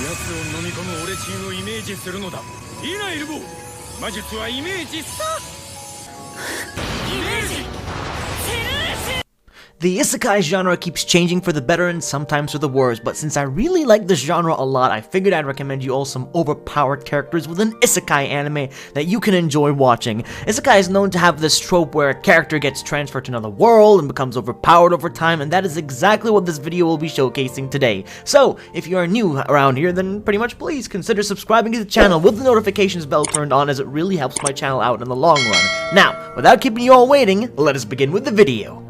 奴を飲み込む俺チームをイメージするのだ。いいな、エルボー。魔術はイメージさ。イメージ。The isekai genre keeps changing for the better and sometimes for the worse, but since I really like this genre a lot, I figured I'd recommend you all some overpowered characters with an isekai anime that you can enjoy watching. Isekai is known to have this trope where a character gets transferred to another world and becomes overpowered over time, and that is exactly what this video will be showcasing today. So, if you are new around here, then pretty much please consider subscribing to the channel with the notifications bell turned on, as it really helps my channel out in the long run. Now, without keeping you all waiting, let us begin with the video.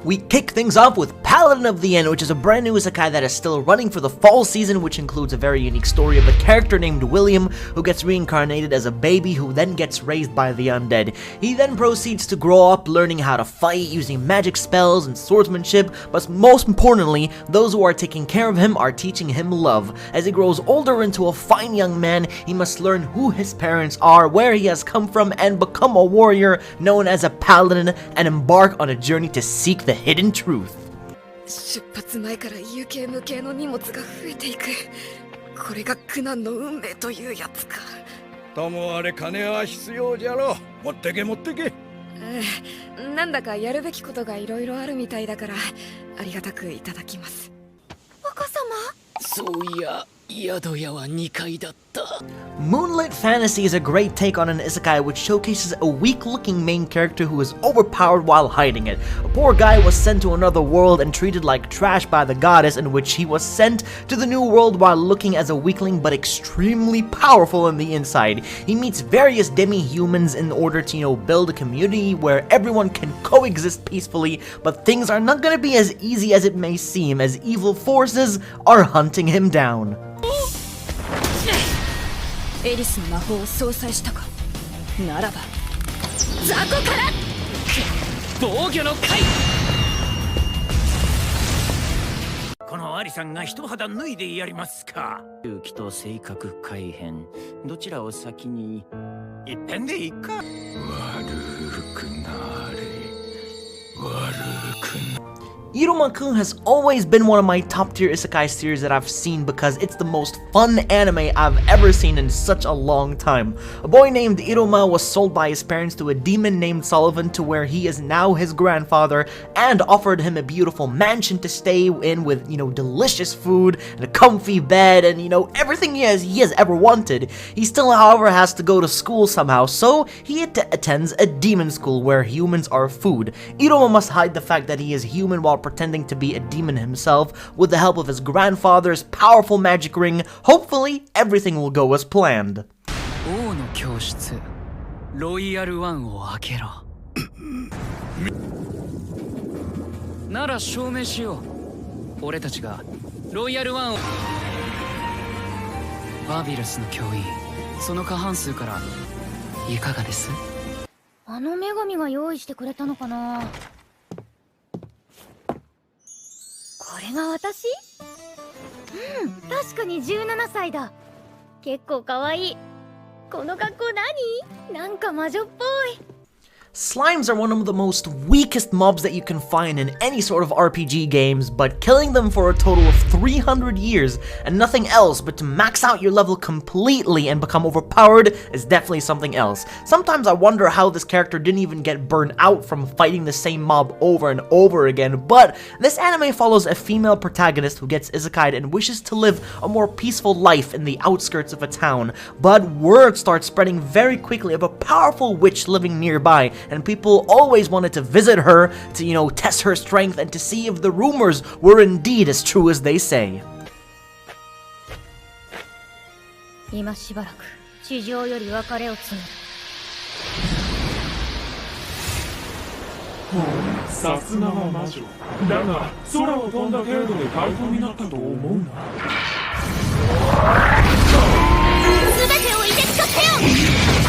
We kick things off with Paladin of the End, which is a brand new isekai that is still running for the fall season, which includes a very unique story of a character named William who gets reincarnated as a baby who then gets raised by the undead. He then proceeds to grow up learning how to fight using magic spells and swordsmanship, but most importantly, those who are taking care of him are teaching him love. As he grows older into a fine young man, he must learn who his parents are, where he has come from, and become a warrior known as a paladin, and embark on a journey to seek the hidden truth. 出発前から有形無形の荷物が増えていく。これが苦難の運命というやつか。ともあれ金は必要じゃろ。持ってけ持ってけ。なんだかやるべきことがいろいろあるみたいだからありがたくいただきます。若様？そういや、宿屋は2階だった。Moonlit Fantasy is a great take on an isekai which showcases a weak-looking main character who is overpowered while hiding it. A poor guy was sent to another world and treated like trash by the goddess, in which he was sent to the new world while looking as a weakling but extremely powerful on the inside. He meets various demi-humans in order to, build a community where everyone can coexist peacefully, but things are not gonna be as easy as it may seem, as evil forces are hunting him down. エリスの魔法を相殺したか。ならば雑魚から防御の回。このアリさんが一肌脱いでやりますか。勇気と性格改変、どちらを先に。一遍でいいか。悪くなれ。悪くなれ。Iruma-kun has always been one of my top tier isekai series that I've seen because it's the most fun anime I've ever seen in such a long time. A boy named Iruma was sold by his parents to a demon named Sullivan, to where he is now his grandfather, and offered him a beautiful mansion to stay in with, delicious food and a comfy bed and, everything he has ever wanted. He still, however, has to go to school somehow, so he attends a demon school where humans are food. Iruma must hide the fact that he is human while pretending to be a demon himself with the help of his grandfather's powerful magic ring. Hopefully, everything will go as planned. 王の教室、ロイヤルワンを開けろ。なら証明しよう。俺たちがロイヤルワンを。バビルスの教員、その過半数からいかがです？あの女神が用意してくれたのかな。これが私？確かに17歳だ。結構可愛い。この格好何？なんか魔女っぽい。Slimes are one of the most weakest mobs that you can find in any sort of RPG games, but killing them for a total of 300 years and nothing else but to max out your level completely and become overpowered is definitely something else. Sometimes I wonder how this character didn't even get burned out from fighting the same mob over and over again, but this anime follows a female protagonist who gets isekai'd and wishes to live a more peaceful life in the outskirts of a town, but word starts spreading very quickly of a powerful witch living nearby, and people always wanted to visit her to, test her strength and to see if the rumors were indeed as true as they say. 今しばらく地上より別れを告げる。さすがは魔女だが空を飛んだ程度で解放になったと思うな。全てをいて使ってよ。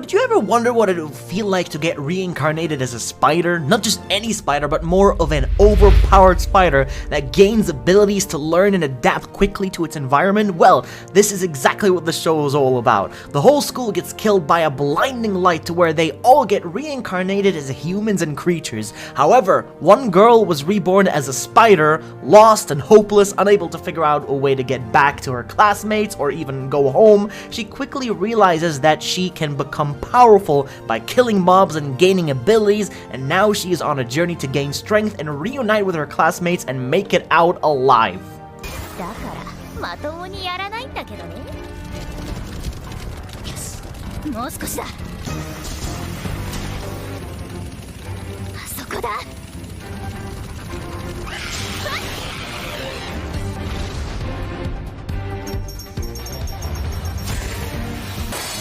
did you ever wonder what it would feel like to get reincarnated as a spider? Not just any spider, but more of an overpowered spider that gains abilities to learn and adapt quickly to its environment? Well, this is exactly what the show is all about. The whole school gets killed by a blinding light to where they all get reincarnated as humans and creatures. However, one girl was reborn as a spider, lost and hopeless, unable to figure out a way to get back to her classmates or even go home. She quickly realizes that she can become powerful by killing mobs and gaining abilities, and now she is on a journey to gain strength and reunite with her classmates and make it out alive. だからまともにやらないんだけどね。よし、もう少しだ。あそこだ。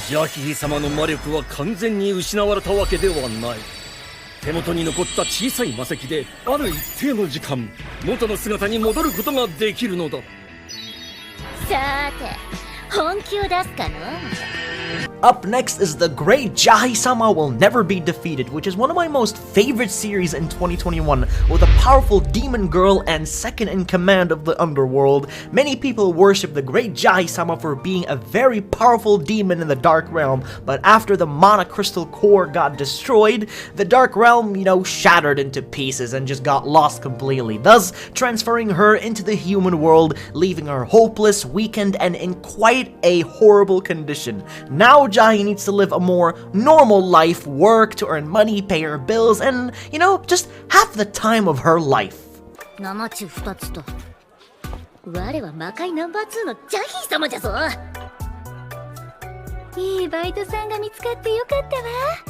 ジャヒ様の魔力は完全に失われたわけではない。手元に残った小さい魔石である一定の時間元の姿に戻ることができるのだ。さて、本気を出すかな。Up next is the Great Jahisama Will Never Be Defeated, which is one of my most favorite series in 2021, with a powerful demon girl and second in command of the underworld. Many people worship the Great Jahisama for being a very powerful demon in the Dark Realm, but after the Mana Crystal Core got destroyed, the Dark Realm, shattered into pieces and just got lost completely, thus transferring her into the human world, leaving her hopeless, weakened, and in quite a horrible condition. Now Jahi needs to live a more normal life, work to earn money, pay her bills, and, just have the time of her life. 生中2つと我は魔界ナンバー2のジャヒー様じゃぞ。いいバイトさんが見つかってよかった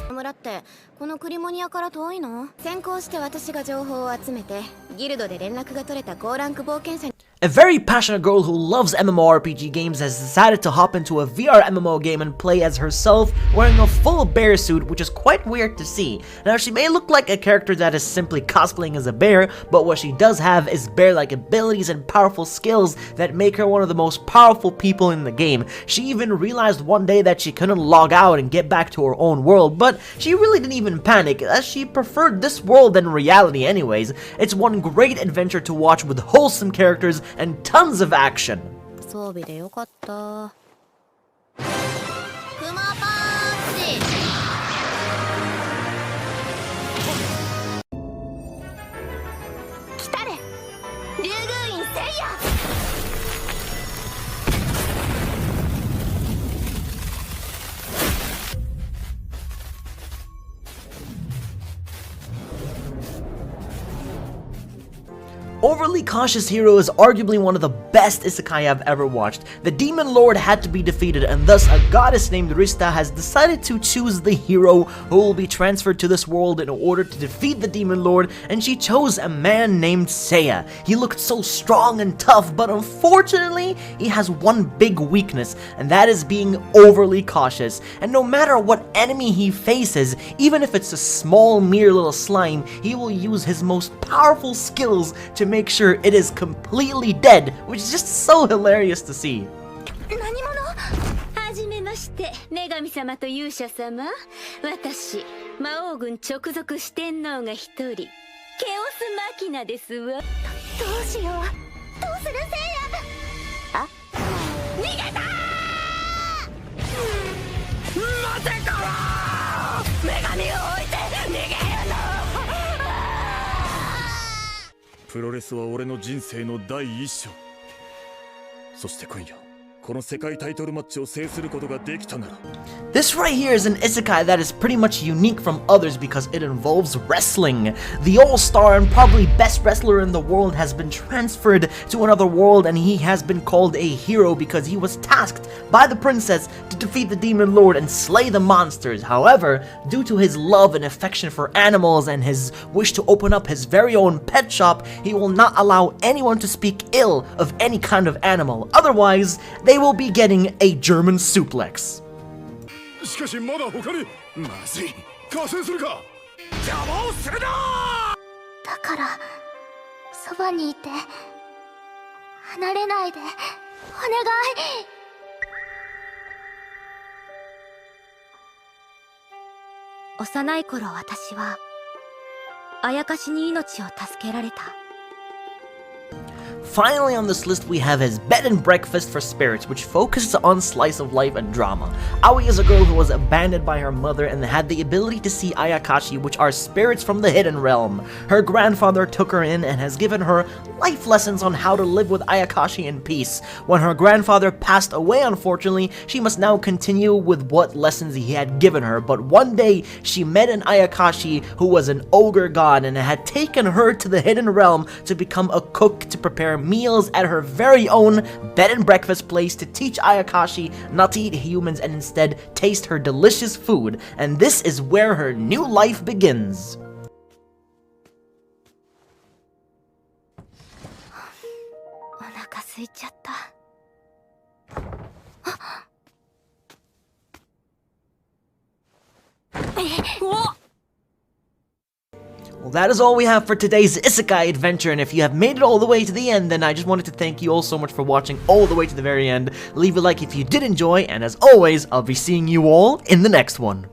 わ。村ってこのクリモニアから遠いの？先行して私が情報を集めてギルドで連絡が取れた高ランク冒険者に。A very passionate girl who loves MMORPG games has decided to hop into a VRMMO game and play as herself, wearing a full bear suit, which is quite weird to see. Now, she may look like a character that is simply cosplaying as a bear, but what she does have is bear-like abilities and powerful skills that make her one of the most powerful people in the game. She even realized one day that she couldn't log out and get back to her own world, but she really didn't even panic, as she preferred this world than reality anyways. It's one great adventure to watch with wholesome characters and tons of action. 装備でよかった。クマパンチ。来たれ。竜宮院せいや。Overly Cautious Hero is arguably one of the best isekai I've ever watched. The Demon Lord had to be defeated, and thus a goddess named Rista has decided to choose the hero who will be transferred to this world in order to defeat the Demon Lord, and she chose a man named Seiya. He looked so strong and tough, but unfortunately, he has one big weakness, and that is being overly cautious. And no matter what enemy he faces, even if it's a small mere little slime, he will use his most powerful skills to make sure it is completely dead, which is just so hilarious to see. 何者？はじめまして、女神様と勇者様。私、魔王軍直属四天王が一人、ケオスマキナですわ。どうしよう。どうするせいや。あ？逃げたー！待てから女神を置いて逃げるの！プロレスは俺の人生の第一章。そして今夜この世界タイトルマッチを制することができたなら。 This right here is an isekai that is pretty much unique from others because it involves wrestling. The all-star and probably best wrestler in the world has been transferred to another world, and he has been called a hero because he was tasked by the princess to defeat the demon lord and slay the monsters. However, due to his love and affection for animals and his wish to open up his very own pet shop, he will not allow anyone to speak ill of any kind of animal. Otherwise, they will be getting a German suplex. しかしまだ他にまずい加勢するか邪魔をするなだからそばにいて離れないでお願い幼い頃私はあやかしに命を助けられた。 Finally on this list we have his Bed and Breakfast for Spirits, which focuses on slice of life and drama. Aoi is a girl who was abandoned by her mother and had the ability to see Ayakashi, which are spirits from the hidden realm. Her grandfather took her in and has given her life lessons on how to live with Ayakashi in peace. When her grandfather passed away, unfortunately, she must now continue with what lessons he had given her, but one day she met an Ayakashi who was an ogre god and had taken her to the hidden realm to become a cook to prepare meals at her very own bed and breakfast place to teach Ayakashi not to eat humans and instead taste her delicious food, and this is where her new life begins. お腹空いちゃった。 Well, that is all we have for today's Isekai adventure, and if you have made it all the way to the end, then I just wanted to thank you all so much for watching all the way to the very end. Leave a like if you did enjoy, and as always, I'll be seeing you all in the next one.